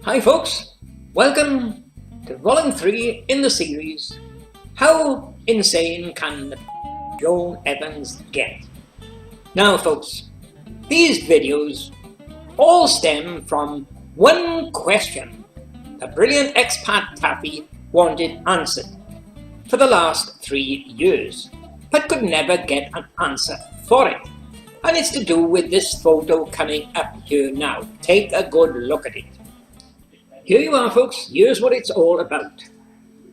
Hi folks, welcome to volume 3 in the series, How Insane Can Joan Evans Get? Now folks, these videos all stem from one question the brilliant expat Taffy wanted answered for the last 3 years, but could never get an answer for it. And it's to do with this photo coming up here now. Take a good look at it. Here you are folks, here's what it's all about.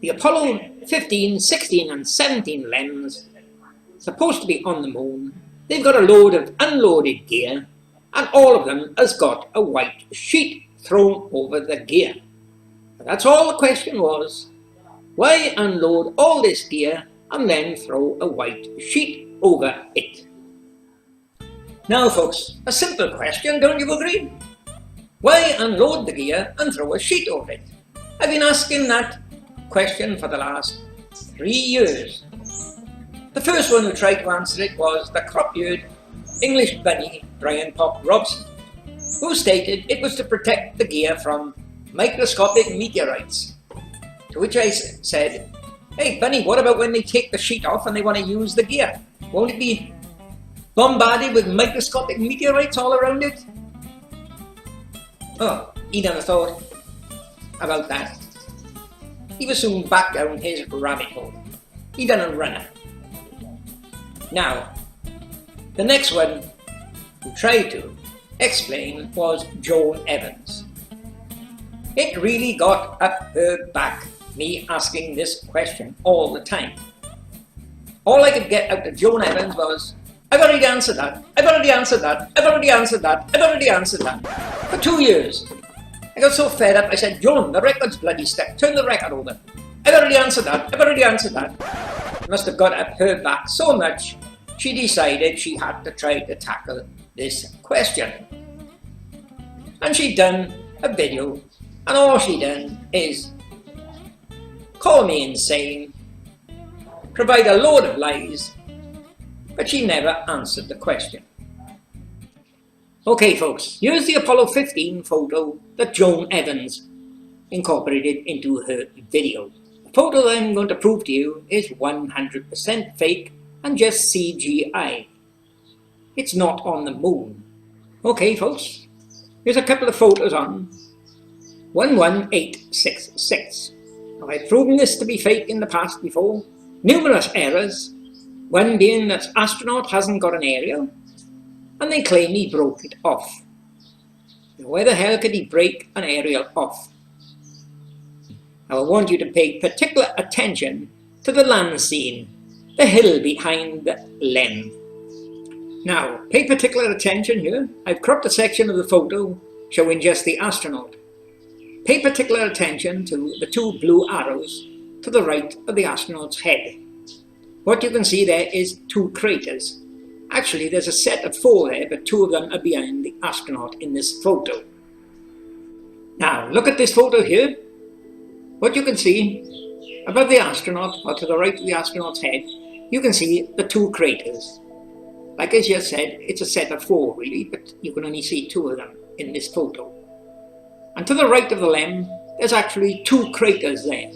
The Apollo 15, 16 and 17 lens, supposed to be on the moon. They've got a load of unloaded gear and all of them has got a white sheet thrown over the gear. And that's all the question was. Why unload all this gear and then throw a white sheet over it? Now folks, a simple question, don't you agree? Why unload the gear and throw a sheet over it? I've been asking that question for the last 3 years. The first one who tried to answer it was the crop-eared English bunny Brian Pop Robson, who stated it was to protect the gear from microscopic meteorites. To which I said, hey bunny, what about when they take the sheet off and they want to use the gear? Won't it be bombarded with microscopic meteorites all around it? Oh, he done a thought about that. He was soon back down his rabbit hole. He done a runner. Now, the next one who tried to explain was Joan Evans. It really got up her back, me asking this question all the time. All I could get out of Joan Evans was, I've already answered that, I've already answered that, I've already answered that, I've already answered that. For 2 years. I got so fed up, I said, Joan, the record's bloody stuck, turn the record over. I've already answered that, I've already answered that. Must have got up her back so much, she decided she had to try to tackle this question. And she done a video, and all she done is call me insane, provide a load of lies, but she never answered the question. Okay folks, here's the Apollo 15 photo that Joan Evans incorporated into her video. The photo that I'm going to prove to you is 100% fake and just CGI. It's not on the moon. Okay folks, here's a couple of photos on 11866. Now, I've proven this to be fake in the past before. Numerous errors. One being that astronaut hasn't got an aerial, and they claim he broke it off. Now, where the hell could he break an aerial off? Now, I want you to pay particular attention to the land scene, the hill behind the lens. Now, pay particular attention here. I've cropped a section of the photo showing just the astronaut. Pay particular attention to the two blue arrows to the right of the astronaut's head. What you can see there is 2 craters. Actually, there's a set of 4 there, but 2 of them are behind the astronaut in this photo. Now, look at this photo here. What you can see above the astronaut, or to the right of the astronaut's head, you can see the 2 craters. Like I just said, it's a set of 4 really, but you can only see 2 of them in this photo. And to the right of the lens, there's actually 2 craters there.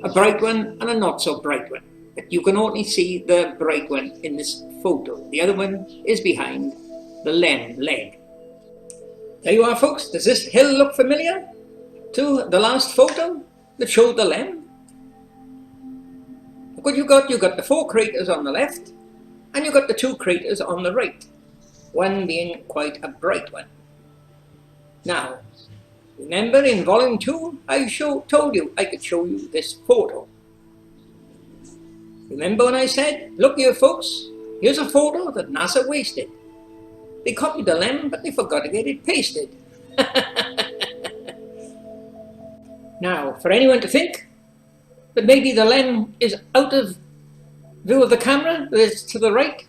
A bright one and a not so bright one. But you can only see the bright one in this photo. The other one is behind the lens leg. There you are folks. Does this hill look familiar to the last photo that showed the lens? Look what you got. You got the 4 craters on the left and you got the 2 craters on the right. One being quite a bright one. Now, remember in volume 2, I told you I could show you this photo. Remember when I said, look here folks, here's a photo that NASA wasted. They copied the lens, but they forgot to get it pasted. Now, for anyone to think that maybe the lens is out of view of the camera, that it's to the right,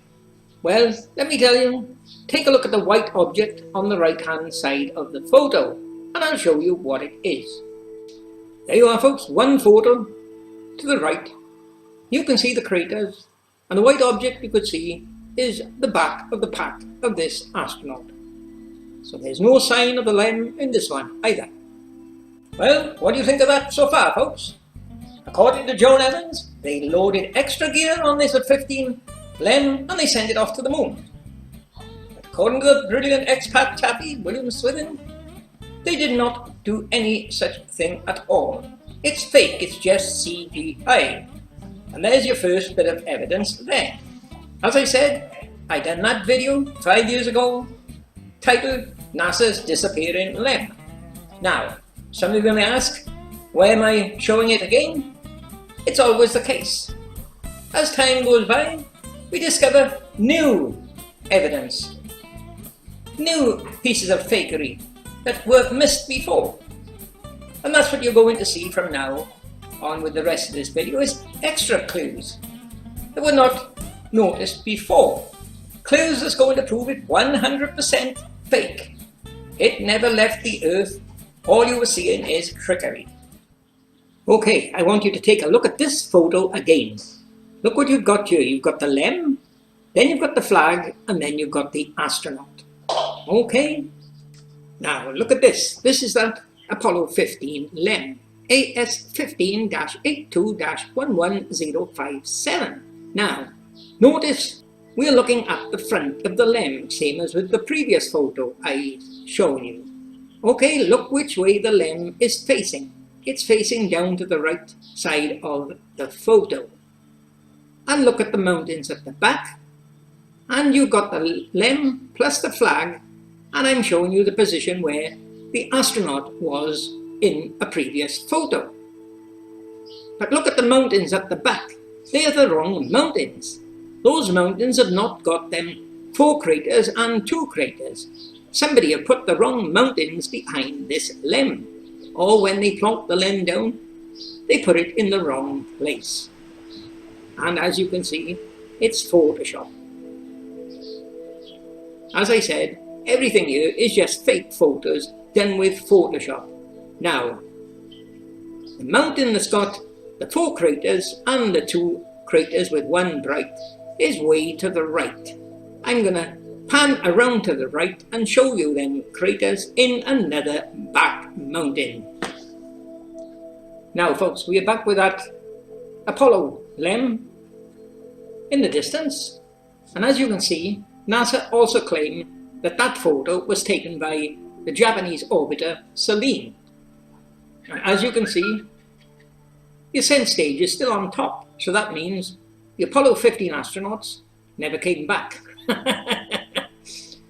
well, let me tell you, take a look at the white object on the right-hand side of the photo, and I'll show you what it is. There you are folks, one photo to the right. You can see the craters, and the white object you could see is the back of the pack of this astronaut. So there's no sign of the lens in this one either. Well, what do you think of that so far, folks? According to Joan Evans, they loaded extra gear on this at 15 LEM and they sent it off to the moon. But according to the brilliant expat chappie, William Swithin, they did not do any such thing at all. It's fake, it's just CGI. And there's your first bit of evidence there. As I said, I done that video 5 years ago, titled NASA's Disappearing LEM. Now, some of you may ask, why am I showing it again? It's always the case. As time goes by, we discover new evidence, new pieces of fakery that were missed before. And that's what you're going to see from now on with the rest of this video, is extra clues that were not noticed before. Clues that's going to prove it 100% fake. It never left the Earth. All you were seeing is trickery. Okay, I want you to take a look at this photo again. Look what you've got here. You've got the LEM, then you've got the flag, and then you've got the astronaut. Okay? Now, look at this. This is that Apollo 15 LEM, AS15-82-11057. Now, notice we're looking at the front of the LEM, same as with the previous photo I shown you. Okay, look which way the LEM is facing. It's facing down to the right side of the photo. And look at the mountains at the back. And you've got the LEM plus the flag, and I'm showing you the position where the astronaut was in a previous photo. But look at the mountains at the back. They are the wrong mountains. Those mountains have not got them 4 craters and 2 craters. Somebody have put the wrong mountains behind this LEM. Or when they plonk the LEM down, they put it in the wrong place. And as you can see, it's Photoshop. As I said, everything here is just fake photos done with Photoshop. Now, the mountain that's got the 4 craters and the 2 craters with 1 bright is way to the right. I'm going to pan around to the right and show you them craters in another back mountain. Now folks, we are back with that Apollo LEM in the distance, and as you can see, NASA also claimed that that photo was taken by the Japanese orbiter Selene. As you can see, the ascent stage is still on top, so that means the Apollo 15 astronauts never came back.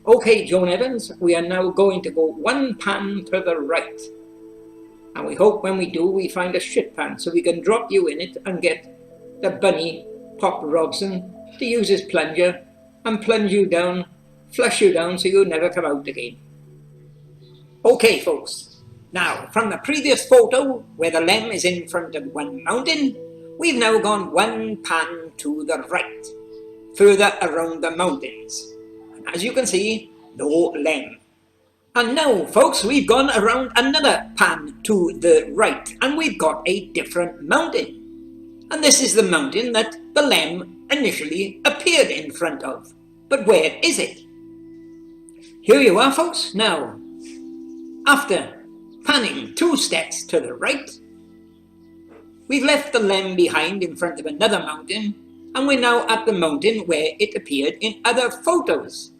Okay, Joan Evans, we are now going to go 1 pan to the right. And we hope when we do, we find a shit pan so we can drop you in it and get the bunny, Pop Robson, to use his plunger and plunge you down, flush you down so you never come out again. Okay, folks. Now, from the previous photo, where the LEM is in front of one mountain, we've now gone 1 pan to the right, further around the mountains. As you can see, no LEM. And now, folks, we've gone around another pan to the right, and we've got a different mountain. And this is the mountain that the LEM initially appeared in front of. But where is it? Here you are, folks. Now, after panning 2 steps to the right, we've left the LEM behind in front of another mountain, and we're now at the mountain where it appeared in other photos.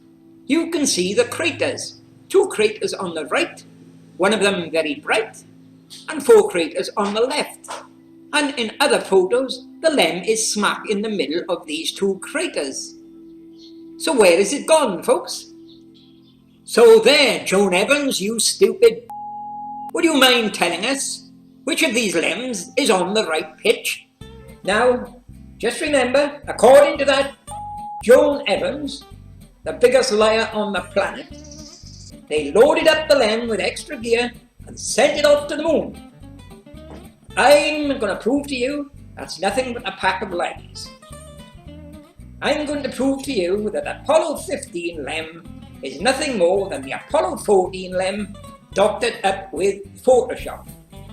You can see the craters. 2 craters on the right, one of them very bright, and 4 craters on the left. And in other photos, the LEM is smack in the middle of these 2 craters. So where is it gone, folks? So there, Joan Evans, you stupid. Would you mind telling us which of these LEMs is on the right pitch? Now, just remember, according to that Joan Evans, the biggest liar on the planet, they loaded up the LEM with extra gear and sent it off to the moon. I'm going to prove to you that's nothing but a pack of lies. I'm going to prove to you that Apollo 15 LEM is nothing more than the Apollo 14 LEM doctored up with Photoshop.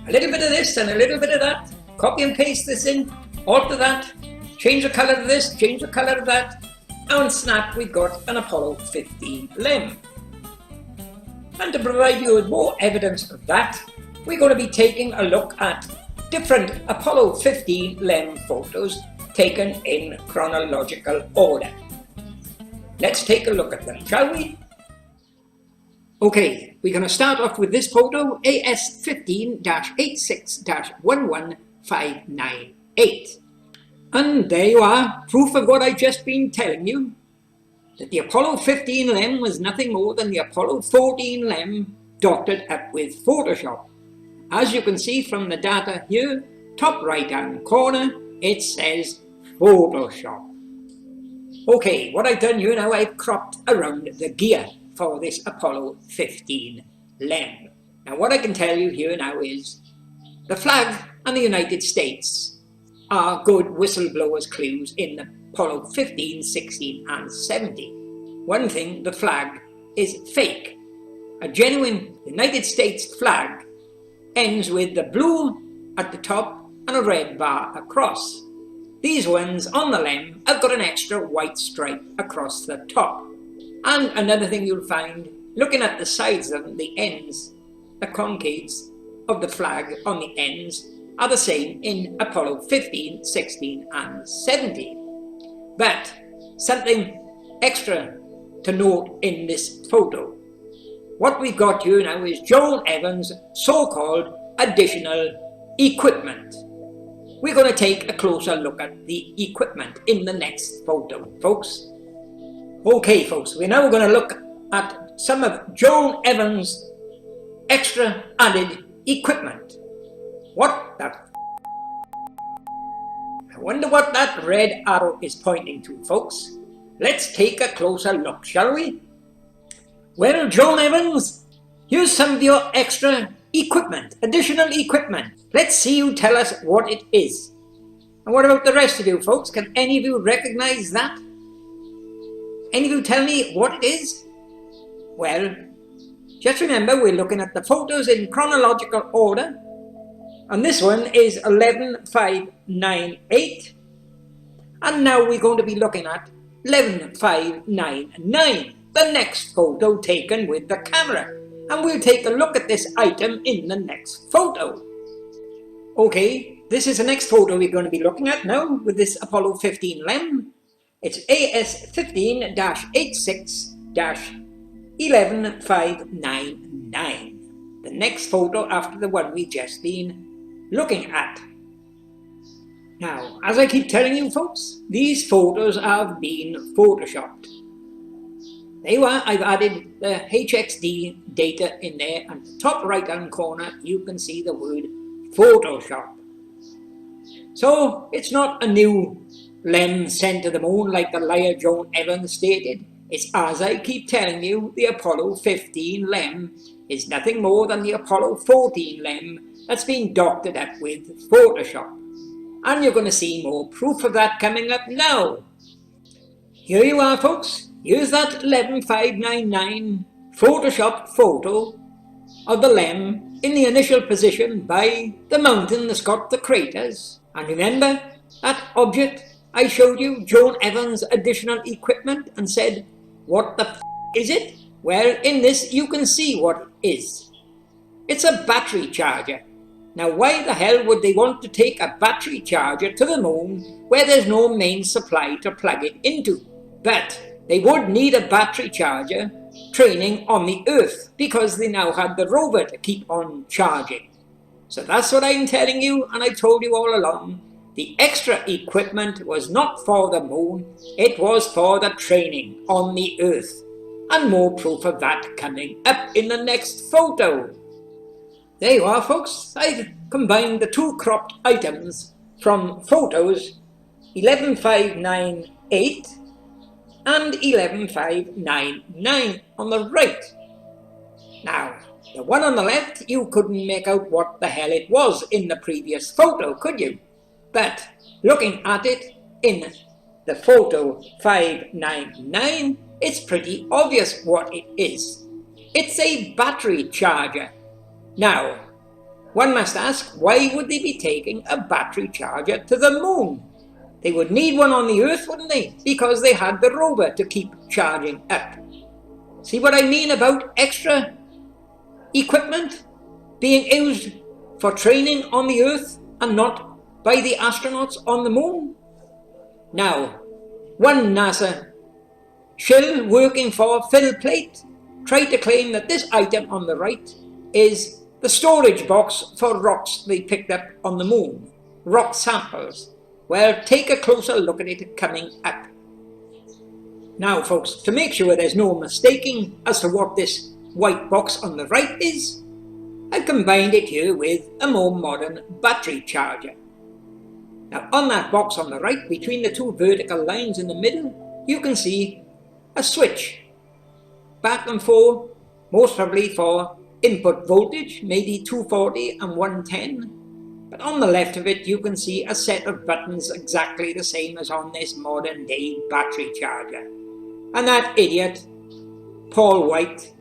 A little bit of this and a little bit of that, copy and paste this in, alter that, change the colour of this, change the colour of that, and snap, we've got an Apollo 15 LEM. And to provide you with more evidence of that, we're going to be taking a look at different Apollo 15 LEM photos taken in chronological order. Let's take a look at them, shall we? Okay, we're going to start off with this photo, AS15-86-11598. And there you are, proof of what I've just been telling you, that the Apollo 15 LEM was nothing more than the Apollo 14 LEM doctored up with Photoshop. As you can see from the data here, top right hand corner, it says Photoshop. Okay, what I've done here now, I've cropped around the gear for this Apollo 15 LEM. Now what I can tell you here now is, the flag and the United States are good whistleblowers clues in the Apollo 15, 16 and 17. One thing, the flag is fake. A genuine United States flag ends with the blue at the top and a red bar across. These ones on the LEM have got an extra white stripe across the top. And another thing you'll find, looking at the sides of them, the ends, the concaves of the flag on the ends are the same in Apollo 15, 16 and 17. But something extra to note in this photo. What we've got here now is Joan Evans' so-called additional equipment. We're going to take a closer look at the equipment in the next photo, folks. Okay, folks, we're now going to look at some of Joan Evans' extra added equipment. What the I wonder what that red arrow is pointing to, folks. Let's take a closer look, shall we? Well, Joan Evans, here's some of your extra equipment, additional equipment. Let's see you tell us what it is. And what about the rest of you, folks? Can any of you recognize that? Any of you tell me what it is? Well, just remember we're looking at the photos in chronological order. And this one is 11598. And now we're going to be looking at 11599. The next photo taken with the camera, and we'll take a look at this item in the next photo. Okay, this is the next photo we're going to be looking at now with this Apollo 15 LEM. It's AS15-86-11599. The next photo after the one we've just been looking at. Now, as I keep telling you, folks, these photos have been photoshopped. There you are, I've added the HXD data in there, and the top right hand corner you can see the word Photoshop. So it's not a new LEM sent to the moon like the liar Joan Evans stated. It's, as I keep telling you, the Apollo 15 LEM is nothing more than the Apollo 14 LEM that's been doctored up with Photoshop. And you're going to see more proof of that coming up now. Here you are, folks. Here's that 11599 Photoshop photo of the LEM in the initial position by the mountain that's got the craters. And remember that object I showed you, Joan Evans' additional equipment, and said, what the f is it? Well, in this you can see what it is. It's a battery charger. Now why the hell would they want to take a battery charger to the moon where there's no main supply to plug it into? But they would need a battery charger training on the Earth because they now had the rover to keep on charging. So that's what I'm telling you, and I told you all along. The extra equipment was not for the moon, it was for the training on the Earth. And more proof of that coming up in the next photo. There you are, folks. I've combined the two cropped items from photos 11598 and 11599 on the right. Now, the one on the left, you couldn't make out what the hell it was in the previous photo, could you? But looking at it in the photo 599, it's pretty obvious what it is. It's a battery charger. Now, one must ask, why would they be taking a battery charger to the moon? They would need one on the Earth, wouldn't they? Because they had the rover to keep charging up. See what I mean about extra equipment? being used for training on the Earth and not by the astronauts on the moon? Now, one NASA Shill working for Phil Plait tried to claim that this item on the right is the storage box for rocks they picked up on the moon, rock samples. Well, take a closer look at it coming up. Now folks, to make sure there's no mistaking as to what this white box on the right is, I've combined it here with a more modern battery charger. Now on that box on the right, between the two vertical lines in the middle, you can see a switch, back and forth, most probably for input voltage, maybe 240 and 110. But on the left of it you can see a set of buttons exactly the same as on this modern day battery charger. And that idiot, Paul White,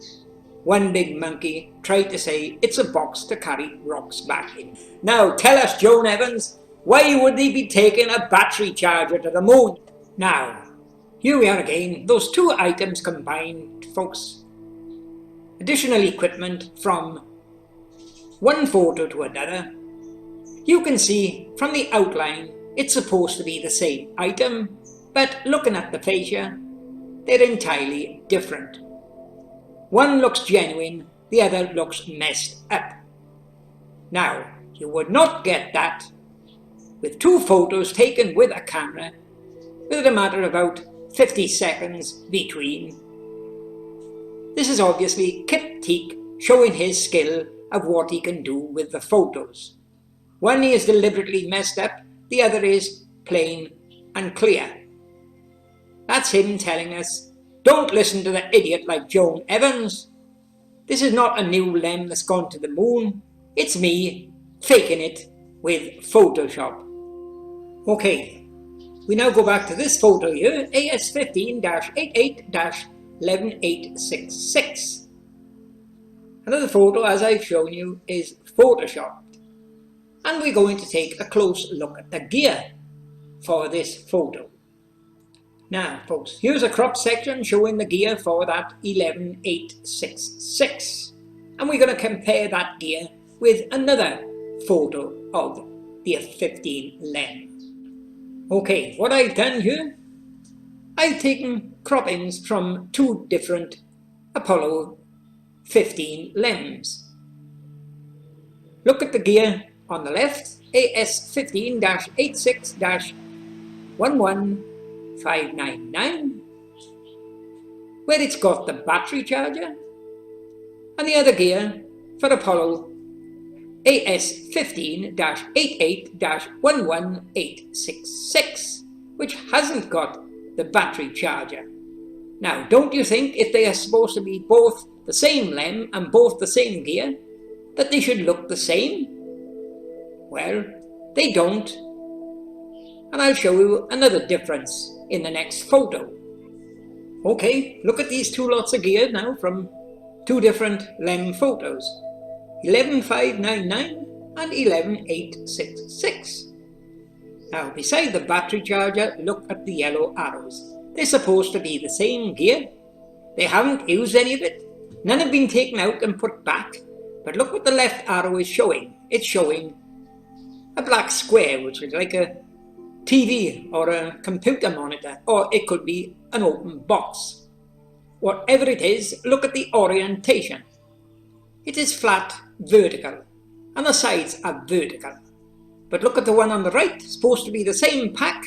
one big monkey, tried to say it's a box to carry rocks back in. Now tell us, Joan Evans, why would they be taking a battery charger to the moon? Now, here we are again, those two items combined, folks. Additional equipment from one photo to another. You can see from the outline it's supposed to be the same item, but looking at the fascia, they're entirely different. One looks genuine, the other looks messed up. Now, you would not get that with two photos taken with a camera with a matter of about 50 seconds between. This is obviously Kip Teak showing his skill of what he can do with the photos. One is deliberately messed up, the other is plain and clear. That's him telling us, don't listen to the idiot like Joan Evans. This is not a new LEM that's gone to the moon. It's me faking it with Photoshop. Okay, we now go back to this photo here, AS15-88-11866. Another photo, as I've shown you, is Photoshopped. And we're going to take a close look at the gear for this photo. Now folks, here's a crop section showing the gear for that 11866. And we're going to compare that gear with another photo of the F-15 LEM. Okay, what I've done here, I've taken croppings from two different Apollo 15 LEMs. Look at the gear on the left, AS15-86-11599, where it's got the battery charger, and the other gear for Apollo AS15-88-11866, which hasn't got the battery charger. Now, don't you think if they are supposed to be both the same LEM and both the same gear, that they should look the same? Well, they don't. And I'll show you another difference in the next photo. Okay, look at these two lots of gear now from two different LEM photos. 11599 and 11866. Now, beside the battery charger, look at the yellow arrows. They're supposed to be the same gear. They haven't used any of it. None have been taken out and put back. But look what the left arrow is showing. It's showing a black square, which is like a TV or a computer monitor, or it could be an open box. Whatever it is, look at the orientation. It is flat vertical, and the sides are vertical. But look at the one on the right, supposed to be the same pack.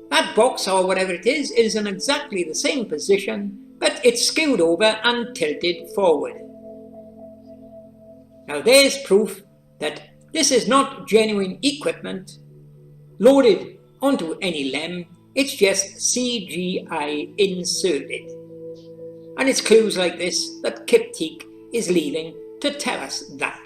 That box, or whatever it is in exactly the same position, but it's skewed over and tilted forward. Now there's proof that this is not genuine equipment loaded onto any LEM, it's just CGI inserted. And it's clues like this that Kip Teak is leaving to tell us that.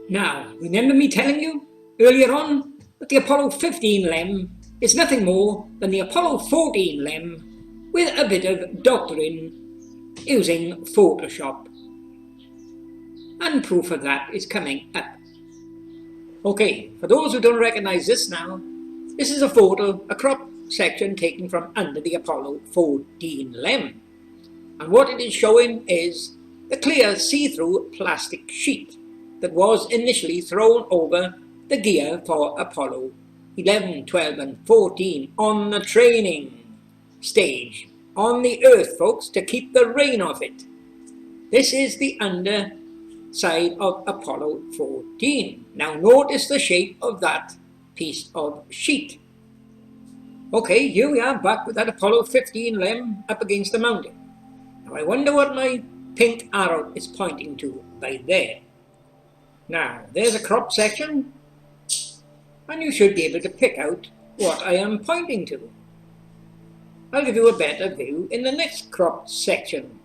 Now, remember me telling you earlier on that the Apollo 15 LEM is nothing more than the Apollo 14 LEM with a bit of doctoring using Photoshop. And proof of that is coming up. Okay, for those who don't recognize this now, this is a photo, a crop section taken from under the Apollo 14 LEM. And what it is showing is the clear see-through plastic sheet that was initially thrown over the gear for Apollo 11, 12 and 14 on the training stage on the Earth, folks, to keep the rain off it. This is the underside of Apollo 14. Now notice the shape of that piece of sheet. Okay, here we are back with that Apollo 15 LEM up against the mountain. Now I wonder what my pink arrow is pointing to by there. Now there's a crop section, and you should be able to pick out what I am pointing to. I'll give you a better view in the next crop section.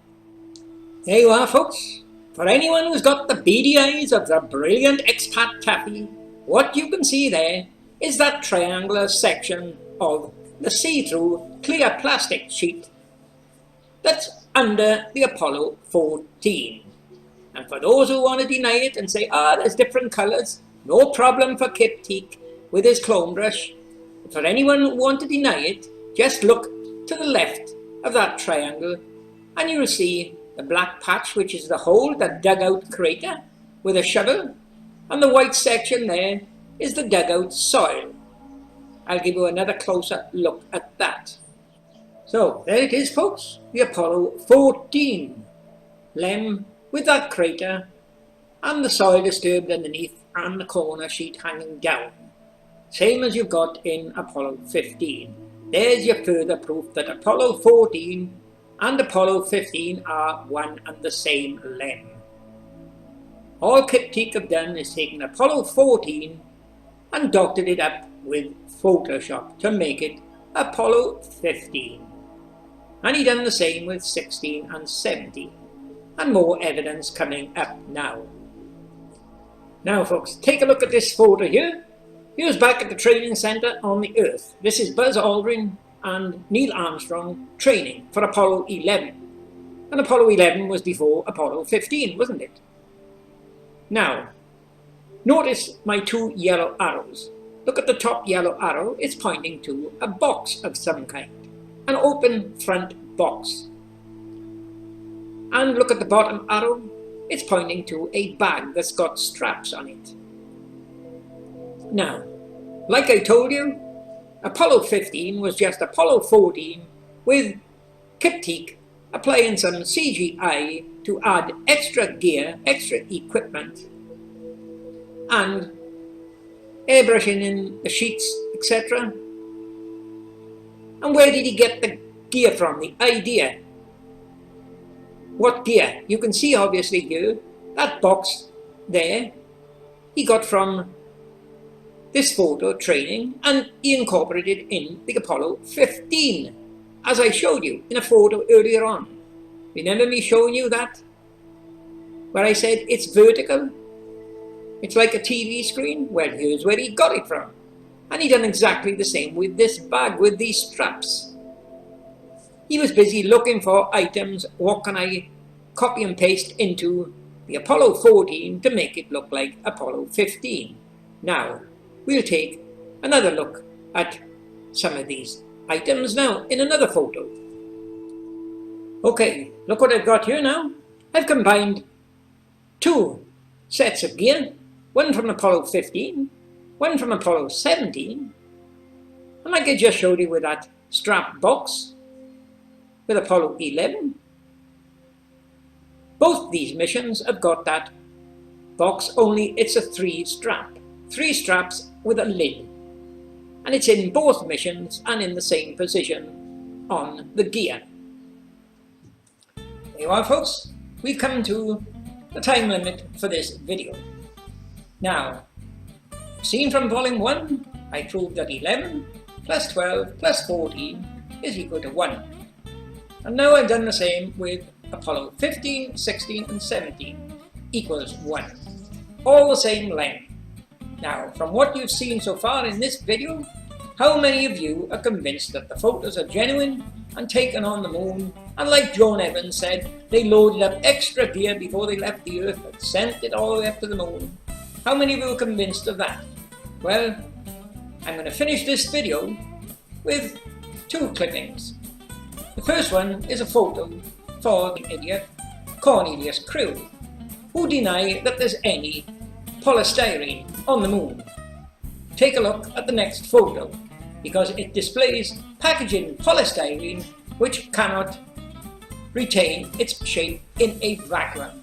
There you are, folks. For anyone who's got the beady eyes of the brilliant expat Taffy, what you can see there is that triangular section of the see-through clear plastic sheet that's under the Apollo 14. And for those who want to deny it and say, there's different colours, no problem for Kip Teak with his clone brush. For anyone who want to deny it, just look to the left of that triangle and you'll see the black patch, which is the hole, the dugout crater with a shovel, and the white section there is the dugout soil. I'll give you another closer look at that. So there it is, folks, the Apollo 14 LEM with that crater and the soil disturbed underneath and the corner sheet hanging down, same as you've got in Apollo 15. There's your further proof that Apollo 14 and Apollo 15 are one and the same LEM. All Kip Teak have done is taken Apollo 14 and doctored it up with Photoshop to make it Apollo 15. And he done the same with 16 and 17. And more evidence coming up now. Now folks, take a look at this photo here. Here's back at the training centre on the Earth. This is Buzz Aldrin and Neil Armstrong training for Apollo 11. And Apollo 11 was before Apollo 15, wasn't it? Now, notice my two yellow arrows. Look at the top yellow arrow, it's pointing to a box of some kind, an open front box. And look at the bottom arrow, it's pointing to a bag that's got straps on it. Now, like I told you, Apollo 15 was just Apollo 14 with Kip Teak applying some CGI to add extra gear, extra equipment, and airbrushing in the sheets, etc. And where did he get the gear from, the idea? What gear? You can see obviously here, that box there, he got from this photo training, and he incorporated in the Apollo 15, as I showed you in a photo earlier on. Remember me showing you that? Where I said it's vertical? It's like a TV screen? Well, here's where he got it from. And he done exactly the same with this bag, with these straps. He was busy looking for items, what can I copy and paste into the Apollo 14 to make it look like Apollo 15. Now, we'll take another look at some of these items now in another photo. Okay, look what I've got here now. I've combined two sets of gear, one from Apollo 15, one from Apollo 17, and like I just showed you with that strap box with Apollo 11. Both these missions have got that box, only it's a three straps with a lid, and it's in both missions and in the same position on the gear. There you are, folks. We've come to the time limit for this video. Now, seen from volume 1, I proved that 11 plus 12 plus 14 is equal to 1. And now I've done the same with Apollo 15, 16 and 17 equals 1. All the same length. Now, from what you've seen so far in this video, how many of you are convinced that the photos are genuine and taken on the moon, and like Joan Evans said, they loaded up extra gear before they left the Earth and sent it all the way up to the moon? How many of you are convinced of that? Well, I'm going to finish this video with two clippings. The first one is a photo for the idiot Cornelius crew, who deny that there's any polystyrene on the moon. Take a look at the next photo, because it displays packaging polystyrene which cannot retain its shape in a vacuum.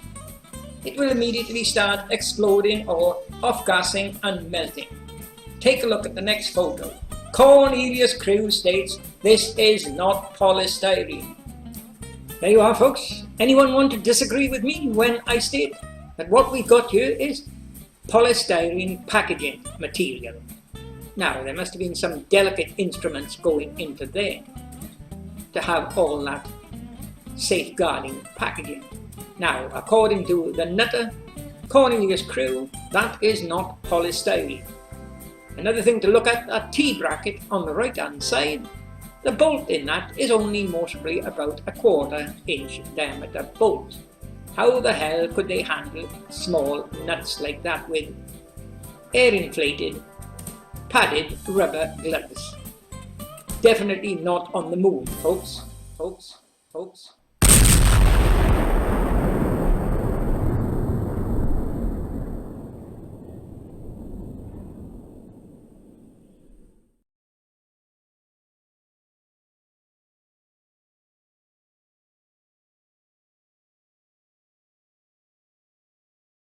It will immediately start exploding or off-gassing and melting. Take a look at the next photo. Cornelius crew states this is not polystyrene. There you are, folks. Anyone want to disagree with me when I state that what we've got here is polystyrene packaging material? Now, there must have been some delicate instruments going into there to have all that safeguarding packaging. Now, according to the nutter Cornelius crew, that is not polystyrene. Another thing to look at, that T-bracket on the right hand side, the bolt in that is only mostly about a 1/4 inch diameter bolt. How the hell could they handle small nuts like that with air inflated, padded rubber gloves? Definitely not on the moon, folks.